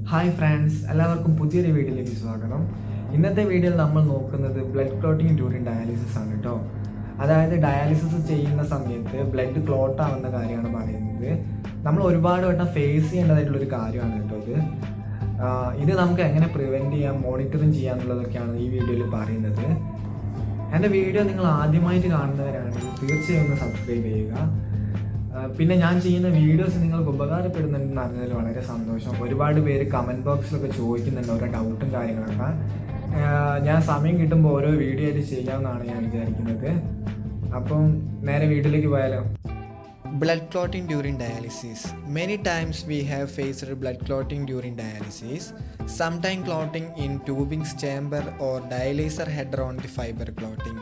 Hi friends, എല്ലാവർക്കും പുതിയൊരു വീഡിയോയിലേക്ക് സ്വാഗതം. ഇന്നത്തെ വീഡിയോയിൽ നമ്മൾ നോക്കുന്നത് ബ്ലഡ് ക്ലോട്ടിങ് ഡ്യൂറിങ് ഡയാലിസിസ് ആണ് കേട്ടോ. അതായത് ഡയാലിസിസ് ചെയ്യുന്ന സമയത്ത് ബ്ലഡ് ക്ലോട്ട് ആവുന്ന കാര്യമാണ് പറയുന്നത്. നമ്മൾ ഒരുപാട് വട്ടം ഫേസ് ചെയ്യേണ്ടതായിട്ടുള്ളൊരു കാര്യമാണ് കേട്ടോ ഇത് നമുക്ക് എങ്ങനെ പ്രിവെൻറ്റ് ചെയ്യാം, മോണിറ്ററിങ് ചെയ്യാന്നുള്ളതൊക്കെയാണ് ഈ വീഡിയോയിൽ പറയുന്നത്. എൻ്റെ വീഡിയോ നിങ്ങൾ ആദ്യമായിട്ട് കാണുന്നവരാണെങ്കിൽ തീർച്ചയായും ഒന്ന് സബ്സ്ക്രൈബ് ചെയ്യുക. പിന്നെ ഞാൻ ചെയ്യുന്ന വീഡിയോസ് നിങ്ങൾക്ക് ഉപകാരപ്പെടുന്നുണ്ടെന്ന് അറിഞ്ഞതിൽ വളരെ സന്തോഷം. ഒരുപാട് പേര് കമൻറ്റ് ബോക്സിലൊക്കെ ചോദിക്കുന്നുണ്ട് ഓരോ ഡൗട്ടും കാര്യങ്ങളൊക്കെ. ഞാൻ സമയം കിട്ടുമ്പോൾ ഓരോ വീഡിയോ ആയിട്ട് ചെയ്യാമെന്നാണ് ഞാൻ വിചാരിക്കുന്നത്. അപ്പം നേരെ വീട്ടിലേക്ക് പോയാലോ. Blood clotting during dialysis. Many times we have faced blood clotting during dialysis. Sometimes clotting in tubings chamber or dialyzer header on the fiber clotting.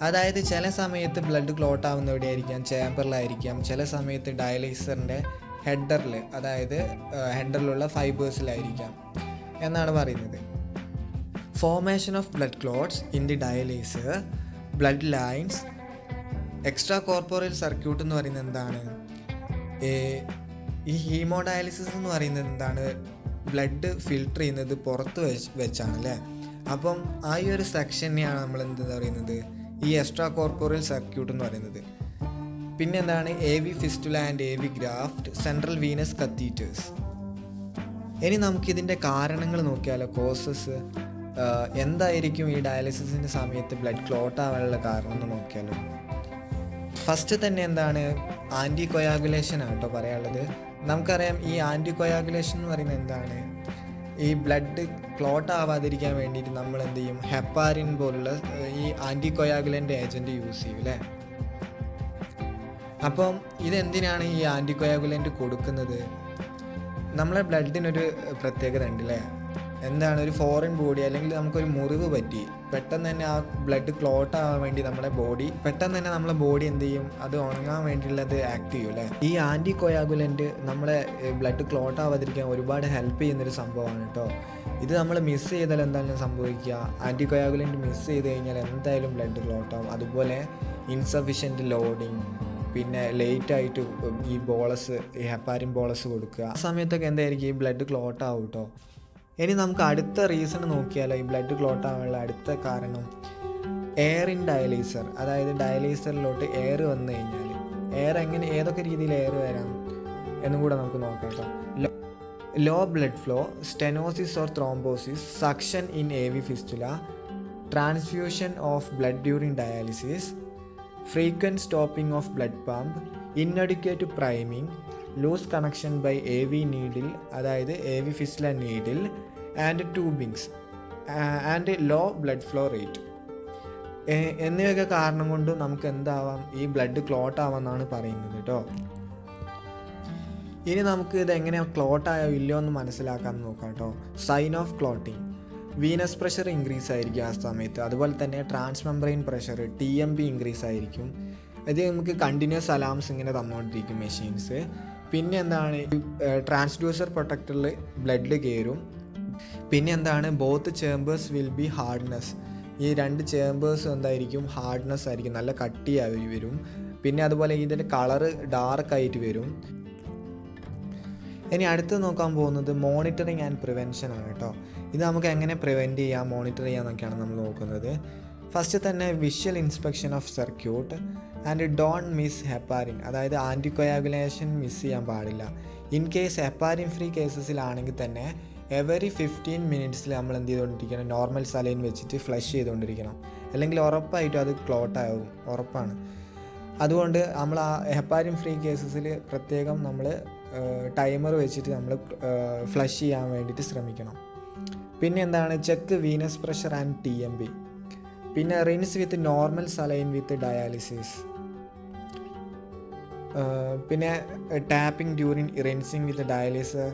അതായത് ചില സമയത്ത് ബ്ലഡ് ക്ലോട്ട് ആവുന്നവിടെ ആയിരിക്കാം, ചേമ്പറിലായിരിക്കാം, ചില സമയത്ത് ഡയലൈസറിൻ്റെ ഹെഡറിൽ, അതായത് ഹെഡറിലുള്ള ഫൈബേഴ്സിലായിരിക്കാം എന്നാണ് പറയുന്നത്. Formation of blood clots in the dialyser, blood lines, extracorporeal circuit എന്ന് പറയുന്നത് എന്താണ്? ഈ ഹീമോഡയാലിസിസ് എന്ന് പറയുന്നത് എന്താണ്? ബ്ലഡ് ഫിൽട്ടർ ചെയ്യുന്നത് പുറത്ത് വെച്ചാണ് അല്ലേ. അപ്പം ആ ഈ ഒരു സെക്ഷനെയാണ് നമ്മൾ എന്താ പറയുന്നത്, ഈ എക്സ്ട്രാ കോർപ്പോറൽ സർക്യൂട്ട് എന്ന് പറയുന്നത്. പിന്നെ എന്താണ്? A V fistula and A V graft, central venous catheters. ഇനി നമുക്കിതിൻ്റെ കാരണങ്ങൾ നോക്കിയാലോ, കോസസ് എന്തായിരിക്കും ഈ ഡയാലിസിസിൻ്റെ സമയത്ത് ബ്ലഡ് ക്ലോട്ട് ആവാനുള്ള കാരണം എന്ന് നോക്കിയാലോ. ഫസ്റ്റ് തന്നെ എന്താണ്? ആൻറ്റി കൊയാഗുലേഷൻ ആണ് കേട്ടോ പറയാനുള്ളത്. നമുക്കറിയാം ഈ ആൻറ്റി കൊയാഗുലേഷൻ എന്ന് പറയുന്നത് എന്താണ്? ഈ ബ്ലഡ് ക്ലോട്ട് ആവാതിരിക്കാൻ വേണ്ടിയിട്ട് നമ്മൾ എന്ത് ചെയ്യും? ഹെപ്പാരിൻ പോലുള്ള ഈ ആൻറ്റി കൊയാഗുലൻ്റ് ഏജൻറ്റ് യൂസ് ചെയ്യും അല്ലേ. അപ്പം ഇതെന്തിനാണ് ഈ ആൻറ്റി കൊയാഗുലൻ്റ് കൊടുക്കുന്നത്? നമ്മളെ ബ്ലഡിനൊരു പ്രത്യേകത ഉണ്ട് അല്ലേ. എന്താണ്? ഒരു ഫോറിൻ ബോഡി അല്ലെങ്കിൽ നമുക്കൊരു മുറിവ് പറ്റി പെട്ടെന്ന് തന്നെ ആ ബ്ലഡ് ക്ലോട്ട് ആവാൻ വേണ്ടി നമ്മളെ ബോഡി എന്ത് ചെയ്യും? അത് ഉണങ്ങാൻ വേണ്ടിയുള്ളത് ആക്ട് ചെയ്യും അല്ലേ. ഈ ആൻറ്റി കൊയാഗുലൻ്റ് നമ്മളെ ബ്ലഡ് ക്ലോട്ട് ആവാതിരിക്കാൻ ഒരുപാട് ഹെൽപ്പ് ചെയ്യുന്നൊരു സംഭവമാണ് കേട്ടോ. ഇത് നമ്മൾ മിസ് ചെയ്താൽ എന്താണ് സംഭവിക്കുക? ആൻറ്റി കൊയാഗുലൻ്റ് മിസ് ചെയ്ത് കഴിഞ്ഞാൽ എന്തായാലും ബ്ലഡ് ക്ലോട്ട് ആവും. അതുപോലെ ഇൻസഫിഷ്യൻറ്റ് ലോഡിങ്, പിന്നെ ലേറ്റായിട്ട് ഈ ബോളസ്, ഈ ഹെപ്പാരിൻ ബോളസ് കൊടുക്കുക, ആ സമയത്തൊക്കെ എന്തായിരിക്കും? ഈ ബ്ലഡ് ക്ലോട്ട് ആവും കേട്ടോ. ഇനി നമുക്ക് അടുത്ത റീസൺ നോക്കിയാലോ, ഈ ബ്ലഡ് ക്ലോട്ട് ആവാനുള്ള അടുത്ത കാരണം എയർ ഇൻ ഡയലൈസർ. അതായത് ഡയലൈസറിലോട്ട് എയർ വന്നു കഴിഞ്ഞാൽ, ഏതൊക്കെ രീതിയിൽ എയർ വരാം എന്നും കൂടെ നമുക്ക് നോക്കാം കേട്ടോ. Low blood flow, stenosis or thrombosis, suction in A V fistula, transfusion of blood during dialysis, frequent stopping of blood pump, inadequate priming, loose connection by A V needle, അതായത് A V fistula needle and tubings, and low blood flow rate എന്നിവയൊക്കെ കാരണം കൊണ്ട് നമുക്ക് എന്താവാം? ഈ blood clot ആവാമെന്നാണ് പറയുന്നത് കേട്ടോ. ഇനി നമുക്ക് ഇത് എങ്ങനെയാണ് ക്ലോട്ട് ആയോ ഇല്ലയോ എന്ന് മനസ്സിലാക്കാൻ നോക്കാം കേട്ടോ. Sign of clotting: venous pressure increase ആയിരിക്കും ആ സമയത്ത്. അതുപോലെ തന്നെ ട്രാൻസ്മെംബ്രെയിൻ പ്രഷർ TMB ഇൻക്രീസ് ആയിരിക്കും. ഇത് നമുക്ക് കണ്ടിന്യൂസ് അലാംസ് ഇങ്ങനെ തന്നുകൊണ്ടിരിക്കും മെഷീൻസ്. പിന്നെ എന്താണ്? ട്രാൻസ്ഡ്യൂസർ പ്രൊട്ടക്ടറിൽ ബ്ലഡ് കയറും. പിന്നെ എന്താണ്? Both chambers will be hardness. ഈ രണ്ട് ചേമ്പേഴ്സും എന്തായിരിക്കും? ഹാർഡ്നെസ് ആയിരിക്കും, നല്ല കട്ടിയായി വരും. പിന്നെ അതുപോലെ ഇതിൻ്റെ കളറ് ഡാർക്കായിട്ട് വരും. ഇനി അടുത്ത് നോക്കാൻ പോകുന്നത് മോണിറ്ററിങ് ആൻഡ് പ്രിവെൻഷൻ ആണ് കേട്ടോ. ഇത് നമുക്ക് എങ്ങനെ പ്രിവെൻറ്റ് ചെയ്യാം, മോണിറ്റർ ചെയ്യാമെന്നൊക്കെയാണ് നമ്മൾ നോക്കുന്നത്. ഫസ്റ്റ് തന്നെ visual inspection of circuit and don't miss heparin. അതായത് ആൻറ്റി കൊയാഗുലേഷൻ മിസ് ചെയ്യാൻ പാടില്ല. ഇൻ കേസ് ഹെപ്പാരിൻ ഫ്രീ കേസസിലാണെങ്കിൽ തന്നെ എവറി 15 മിനിറ്റ്സിൽ നമ്മൾ എന്ത് ചെയ്തുകൊണ്ടിരിക്കണം? നോർമൽ സലൈൻ വെച്ചിട്ട് ഫ്ലഷ് ചെയ്തുകൊണ്ടിരിക്കണം. അല്ലെങ്കിൽ ഉറപ്പായിട്ടും അത് ക്ലോട്ട് ആവും, ഉറപ്പാണ്. അതുകൊണ്ട് നമ്മൾ ആ ഹെപ്പാരിൻ ഫ്രീ കേസസിൽ പ്രത്യേകം നമ്മൾ ടൈമർ വെച്ചിട്ട് നമ്മൾ ഫ്ലഷ് ചെയ്യാൻ വേണ്ടിയിട്ട് ശ്രമിക്കണം. പിന്നെ എന്താണ്? Check venous pressure and TMB. പിന്നെ rinse with normal saline with dialysis. പിന്നെ tapping during rinsing with dialysis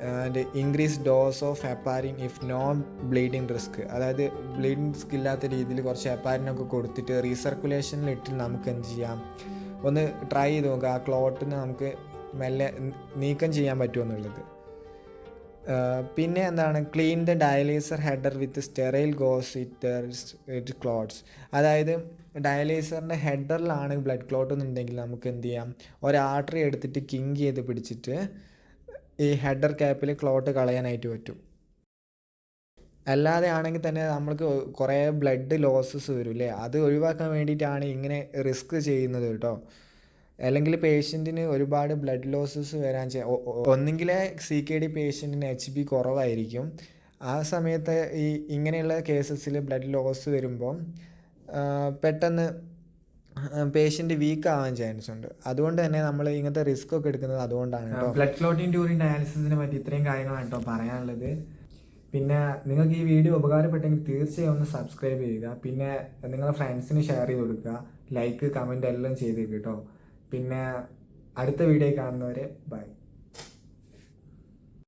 and increase dose of heparin if no bleeding risk. അതായത് ബ്ലീഡിങ് റിസ്ക് ഇല്ലാത്ത രീതിയിൽ കുറച്ച് ഹെപ്പാരിനൊക്കെ കൊടുത്തിട്ട് റീസർക്കുലേഷനിലിട്ട് നമുക്ക് എന്ത് ചെയ്യാം? ഒന്ന് ട്രൈ ചെയ്ത് നോക്കുക, ആ ക്ലോട്ടിന് നമുക്ക് മെല്ലെ നീക്കം ചെയ്യാൻ പറ്റുമെന്നുള്ളത്. പിന്നെ എന്താണ്? Clean the dialyser header with sterile goes it clots. അതായത് ഡയലൈസറിൻ്റെ ഹെഡറിലാണ് ബ്ലഡ് ക്ലോട്ട് എന്നുണ്ടെങ്കിൽ നമുക്ക് എന്ത് ചെയ്യാം? ഒരു ആർട്ടറി എടുത്തിട്ട് കിങ് ചെയ്ത് പിടിച്ചിട്ട് ഈ ഹെഡർ ക്യാപ്പിൽ ക്ലോട്ട് കളയാനായിട്ട് പറ്റും. അല്ലാതെ ആണെങ്കിൽ തന്നെ നമ്മൾക്ക് കുറേ ബ്ലഡ് ലോസസ് വരില്ലേ, അത് ഒഴിവാക്കാൻ വേണ്ടിയിട്ടാണ് ഇങ്ങനെ റിസ്ക് ചെയ്യുന്നത് കേട്ടോ. അല്ലെങ്കിൽ പേഷ്യൻറ്റിന് ഒരുപാട് ബ്ലഡ് ലോസസ് വരാൻ ഒന്നെങ്കിലേ CKD പേഷ്യൻറ്റിന് HB കുറവായിരിക്കും. ആ സമയത്ത് ഇങ്ങനെയുള്ള കേസസിൽ ബ്ലഡ് ലോസ് വരുമ്പം പെട്ടെന്ന് പേഷ്യൻ്റ് വീക്ക് ആവാൻ ചാൻസ് ഉണ്ട്. അതുകൊണ്ട് തന്നെ നമ്മൾ ഇങ്ങനത്തെ റിസ്ക് ഒക്കെ എടുക്കുന്നത് അതുകൊണ്ടാണ് കേട്ടോ. ബ്ലഡ് ക്ലോട്ടിംഗ് ഡ്യൂറിങ് ഡയാലിസിസിനെ പറ്റി ഇത്രയും കാര്യങ്ങളാണ് കേട്ടോ പറയാനുള്ളത്. പിന്നെ നിങ്ങൾക്ക് ഈ വീഡിയോ ഉപകാരപ്പെട്ടെങ്കിൽ തീർച്ചയായും ഒന്ന് സബ്സ്ക്രൈബ് ചെയ്യുക. പിന്നെ നിങ്ങളുടെ ഫ്രണ്ട്സിന് ഷെയർ ചെയ്ത് കൊടുക്കുക. ലൈക്ക്, കമൻറ്റ് എല്ലാം ചെയ്തേക്ക് കേട്ടോ. പിന്നെ അടുത്ത വീഡിയോ കാണുന്നവരെ ബൈ.